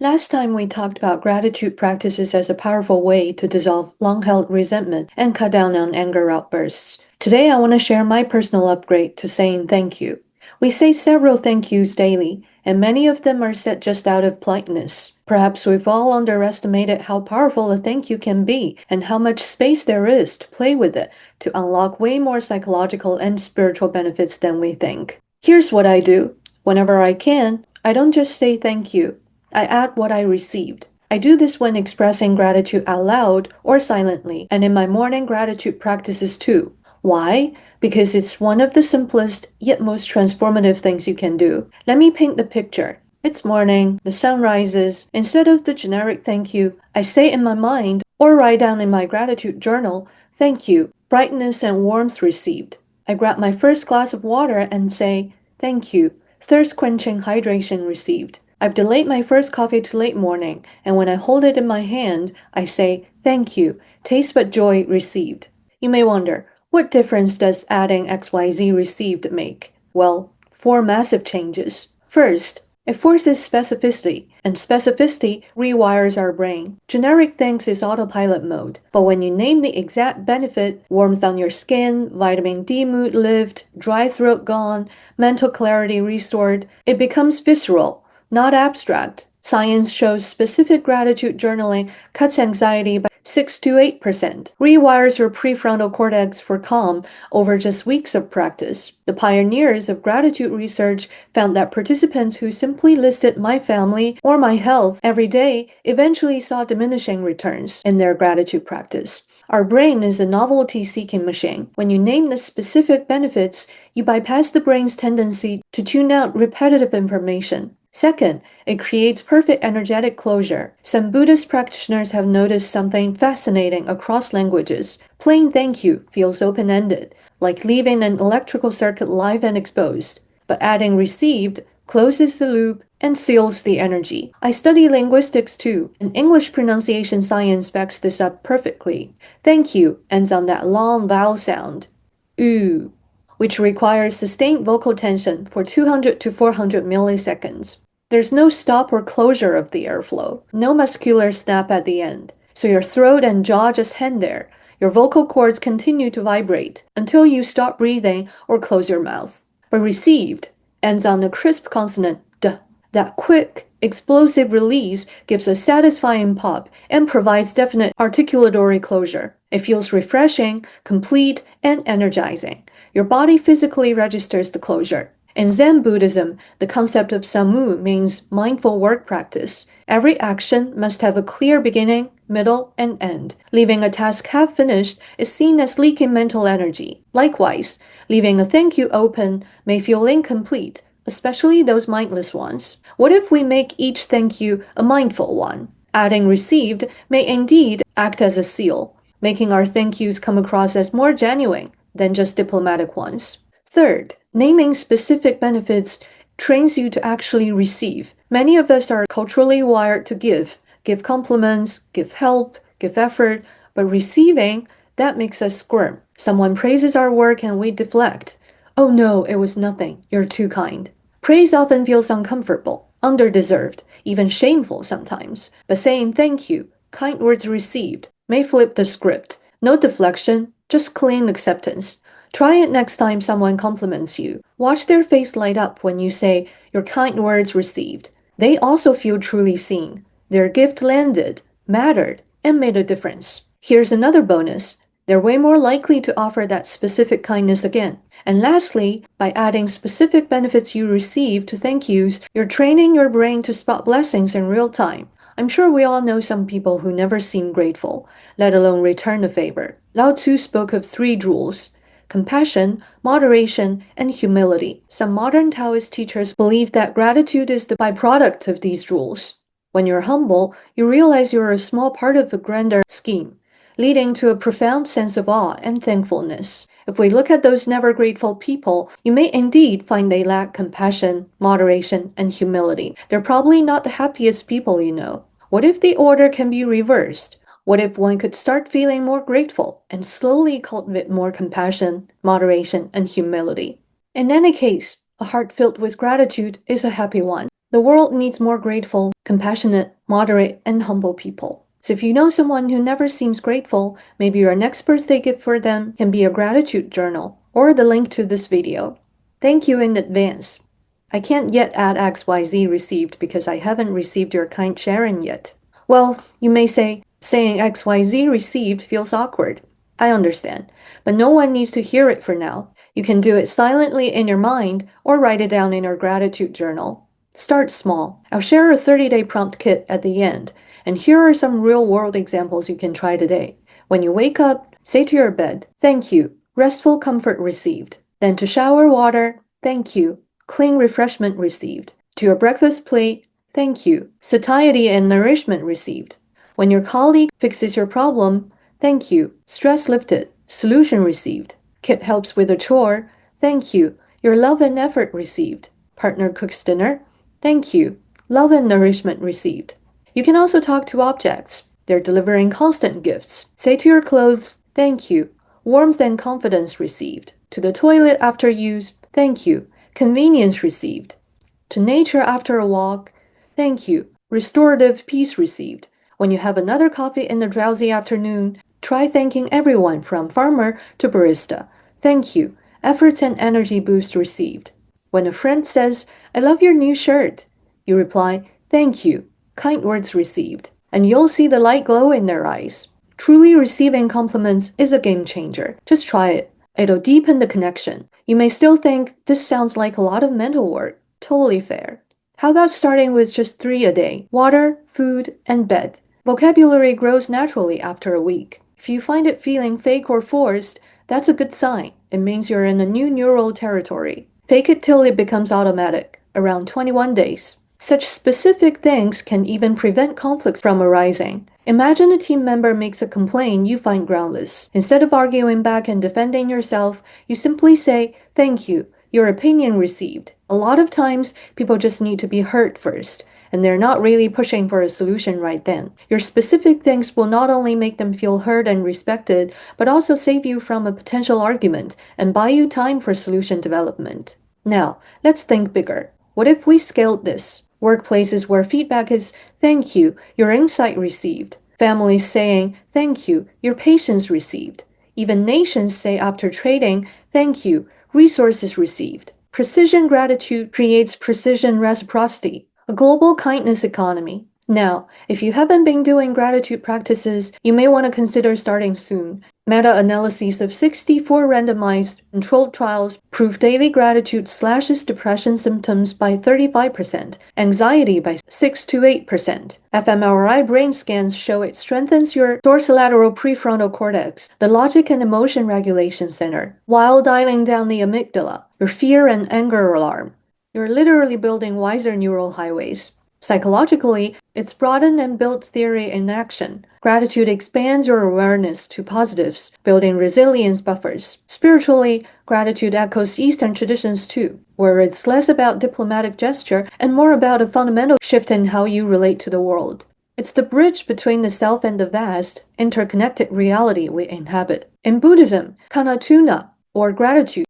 Last time we talked about gratitude practices as a powerful way to dissolve long-held resentment and cut down on anger outbursts. Today I want to share my personal upgrade to saying thank you. We say several thank yous daily, and many of them are said just out of politeness. Perhaps we've all underestimated how powerful a thank you can be and how much space there is to play with it to unlock way more psychological and spiritual benefits than we think. Here's what I do. Whenever I can, I don't just say thank you. I add what I received. I do this when expressing gratitude out loud or silently, and in my morning gratitude practices too. Why? Because it's one of the simplest yet most transformative things you can do. Let me paint the picture. It's morning, the sun rises. Instead of the generic thank you, I say in my mind or write down in my gratitude journal, thank you, brightness and warmth received. I grab my first glass of water and say, thank you, thirst quenching hydration received. I've delayed my first coffee to late morning, and when I hold it in my hand, I say, thank you, taste but joy received. You may wonder, what difference does adding XYZ received make? Well, four massive changes. First, it forces specificity, and specificity rewires our brain. Generic things is autopilot mode, but when you name the exact benefit, warmth on your skin, vitamin D mood lift, dry throat gone, mental clarity restored, it becomes visceral, not abstract. Science shows specific gratitude journaling cuts anxiety by 6 to 8%, rewires your prefrontal cortex for calm over just weeks of practice. The pioneers of gratitude research found that participants who simply listed my family or my health every day eventually saw diminishing returns in their gratitude practice. Our brain is a novelty-seeking machine. When you name the specific benefits, you bypass the brain's tendency to tune out repetitive information. Second, it creates perfect energetic closure. Some Buddhist practitioners have noticed something fascinating across languages. Plain thank you feels open-ended, like leaving an electrical circuit live and exposed. But adding received closes the loop and seals the energy. I study linguistics too, and English pronunciation science backs this up perfectly. Thank you ends on that long vowel sound, oo, which requires sustained vocal tension for 200 to 400 milliseconds. There's no stop or closure of the airflow, no muscular snap at the end, so your throat and jaw just hang there. Your vocal cords continue to vibrate until you stop breathing or close your mouth. But received ends on a crisp consonant d. That quick, explosive release gives a satisfying pop and provides definite articulatory closure. It feels refreshing, complete, and energizing. Your body physically registers the closure. In Zen Buddhism, the concept of samu means mindful work practice. Every action must have a clear beginning, middle, and end. Leaving a task half finished is seen as leaking mental energy. Likewise, leaving a thank you open may feel incomplete, especially those mindless ones. What if we make each thank you a mindful one? Adding received may indeed act as a seal, making our thank yous come across as more genuine than just diplomatic ones. Third, naming specific benefits trains you to actually receive. Many of us are culturally wired to give compliments, give help, give effort, but receiving, that makes us squirm. Someone praises our work and we deflect. Oh no, it was nothing. You're too kind. Praise often feels uncomfortable, underdeserved, even shameful sometimes. But saying thank you, kind words received, may flip the script. No deflection, just clean acceptance. Try it next time someone compliments you. Watch their face light up when you say your kind words received. They also feel truly seen. Their gift landed, mattered, and made a difference. Here's another bonus. They're way more likely to offer that specific kindness again. And lastly, by adding specific benefits you receive to thank yous, you're training your brain to spot blessings in real time. I'm sure we all know some people who never seem grateful, let alone return the favor. Lao Tzu spoke of three jewels: compassion, moderation, and humility. Some modern Taoist teachers believe that gratitude is the byproduct of these jewels. When you're humble, you realize you're a small part of a grander scheme, leading to a profound sense of awe and thankfulness. If we look at those never grateful people, you may indeed find they lack compassion, moderation, and humility. They're probably not the happiest people you know. What if the order can be reversed? What if one could start feeling more grateful and slowly cultivate more compassion, moderation, and humility? In any case, a heart filled with gratitude is a happy one. The world needs more grateful, compassionate, moderate, and humble people. So if you know someone who never seems grateful, maybe your next birthday gift for them can be a gratitude journal or the link to this video. Thank you in advance. I can't yet add XYZ received because I haven't received your kind sharing yet. Well, you may say, saying XYZ received feels awkward. I understand, but no one needs to hear it for now. You can do it silently in your mind or write it down in your gratitude journal. Start small. I'll share a 30-day prompt kit at the end, and here are some real-world examples you can try today. When you wake up, say to your bed, "Thank you, restful comfort received." Then to shower water, "Thank you, clean refreshment received." To your breakfast plate, "Thank you, satiety and nourishment received." When your colleague fixes your problem, "Thank you, stress lifted, solution received." Kit helps with a chore, "Thank you, your love and effort received." Partner cooks dinner, "Thank you, love and nourishment received." You can also talk to objects. They're delivering constant gifts. Say to your clothes, "Thank you, warmth and confidence received." To the toilet after use, "Thank you, convenience received." To nature after a walk, "Thank you, restorative peace received." When you have another coffee in the drowsy afternoon, try thanking everyone from farmer to barista. "Thank you, efforts and energy boost received." When a friend says, "I love your new shirt," you reply, "Thank you, kind words received." And you'll see the light glow in their eyes. Truly receiving compliments is a game changer. Just try it. It'll deepen the connection. You may still think, this sounds like a lot of mental work. Totally fair. How about starting with just 3 a day? Water, food, and bed. Vocabulary grows naturally after a week. If you find it feeling fake or forced, that's a good sign. It means you're in a new neural territory. Fake it till it becomes automatic, around 21 days. Such specific things can even prevent conflicts from arising. Imagine a team member makes a complaint you find groundless. Instead of arguing back and defending yourself, you simply say, "Thank you, your opinion received." A lot of times, people just need to be heard first, and they're not really pushing for a solution right then. Your specific things will not only make them feel heard and respected, but also save you from a potential argument and buy you time for solution development. Now, let's think bigger. What if we scaled this? Workplaces where feedback is, "Thank you, your insight received." Families saying, "Thank you, your patience received." Even nations say after trading, "Thank you, resources received." Precision gratitude creates precision reciprocity, a global kindness economy. Now, if you haven't been doing gratitude practices, you may want to consider starting soon. Meta-analyses of 64 randomized controlled trials prove daily gratitude slashes depression symptoms by 35%, anxiety by 6 to 8%. fMRI brain scans show it strengthens your dorsolateral prefrontal cortex, the logic and emotion regulation center, while dialing down the amygdala, your fear and anger alarm. You're literally building wiser neural highways. Psychologically, it's broaden and build theory in action. Gratitude expands your awareness to positives, building resilience buffers. Spiritually, gratitude echoes Eastern traditions too, where it's less about diplomatic gesture and more about a fundamental shift in how you relate to the world. It's the bridge between the self and the vast, interconnected reality we inhabit. In Buddhism, kanatuna, or gratitude,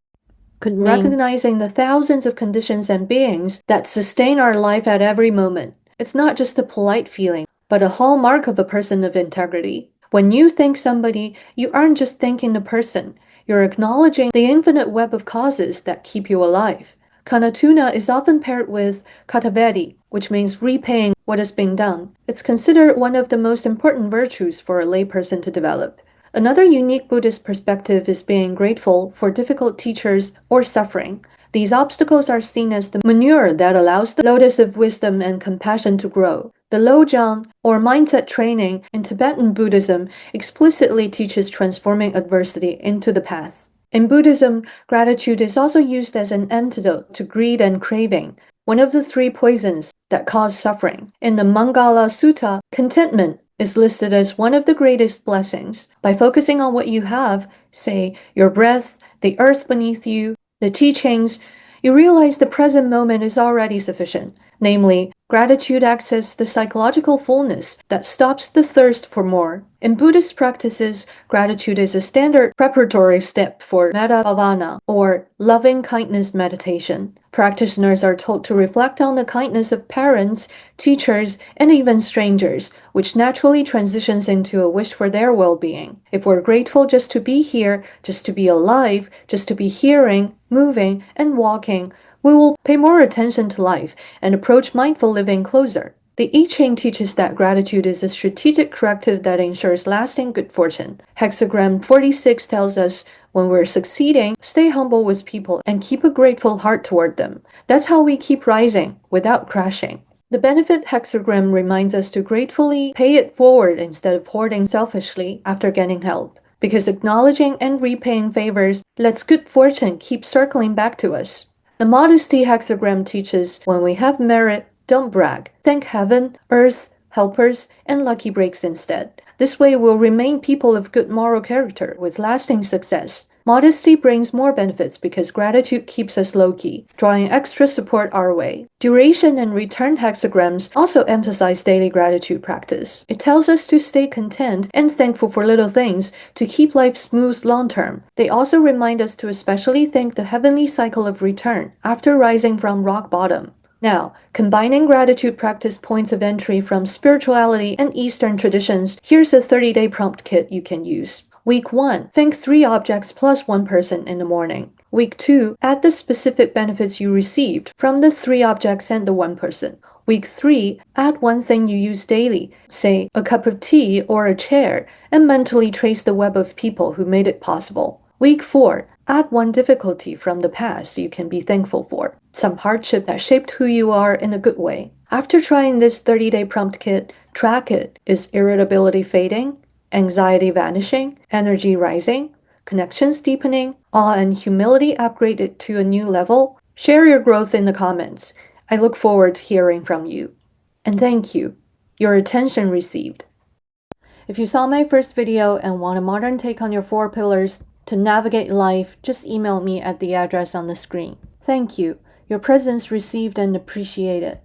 could mean recognizing the thousands of conditions and beings that sustain our life at every moment. It's not just a polite feeling, but a hallmark of a person of integrity. When you thank somebody, you aren't just thanking the person, you're acknowledging the infinite web of causes that keep you alive. Kanatuna is often paired with katavedi, which means repaying what has been done. It's considered one of the most important virtues for a layperson to develop. Another unique Buddhist perspective is being grateful for difficult teachers or suffering. These obstacles are seen as the manure that allows the lotus of wisdom and compassion to grow. The Lojong, or mindset training in Tibetan Buddhism, explicitly teaches transforming adversity into the path. In Buddhism, gratitude is also used as an antidote to greed and craving, one of the 3 poisons that cause suffering. In the Mangala Sutta, contentment is listed as one of the greatest blessings. By focusing on what you have, say, your breath, the earth beneath you, the teachings, you realize the present moment is already sufficient. Namely, Gratitude acts as the psychological fullness that stops the thirst for more. In Buddhist practices, gratitude is a standard preparatory step for metta bhavana, or loving kindness meditation. Practitioners are told to reflect on the kindness of parents, teachers, and even strangers, which naturally transitions into a wish for their well-being. If we're grateful just to be here, just to be alive, just to be hearing, moving, and walking, we will pay more attention to life and approach mindful living closer. The I Ching teaches that gratitude is a strategic corrective that ensures lasting good fortune. Hexagram 46 tells us when we're succeeding, stay humble with people and keep a grateful heart toward them. That's how we keep rising without crashing. The benefit hexagram reminds us to gratefully pay it forward instead of hoarding selfishly after getting help, because acknowledging and repaying favors lets good fortune keep circling back to us. The modesty hexagram teaches when we have merit, don't brag. Thank heaven, earth, helpers, and lucky breaks instead. This way we'll remain people of good moral character with lasting success. Modesty brings more benefits because gratitude keeps us low-key, drawing extra support our way. Duration and return hexagrams also emphasize daily gratitude practice. It tells us to stay content and thankful for little things to keep life smooth long-term. They also remind us to especially thank the heavenly cycle of return after rising from rock bottom. Now, combining gratitude practice points of entry from spirituality and Eastern traditions, here's a 30-day prompt kit you can use. Week 1, thank 3 objects plus 1 person in the morning. Week 2, add the specific benefits you received from the 3 objects and the 1 person. Week 3, add 1 thing you use daily, say a cup of tea or a chair, and mentally trace the web of people who made it possible. Week 4, add 1 difficulty from the past you can be thankful for, some hardship that shaped who you are in a good way. After trying this 30-day prompt kit, track it. Is irritability fading? Anxiety vanishing? Energy rising? Connections deepening? Awe and humility upgraded to a new level? Share your growth in the comments. I look forward to hearing from you. And thank you. Your attention received. If you saw my first video and want a modern take on your 4 pillars to navigate life, just email me at the address on the screen. Thank you. Your presence received and appreciated.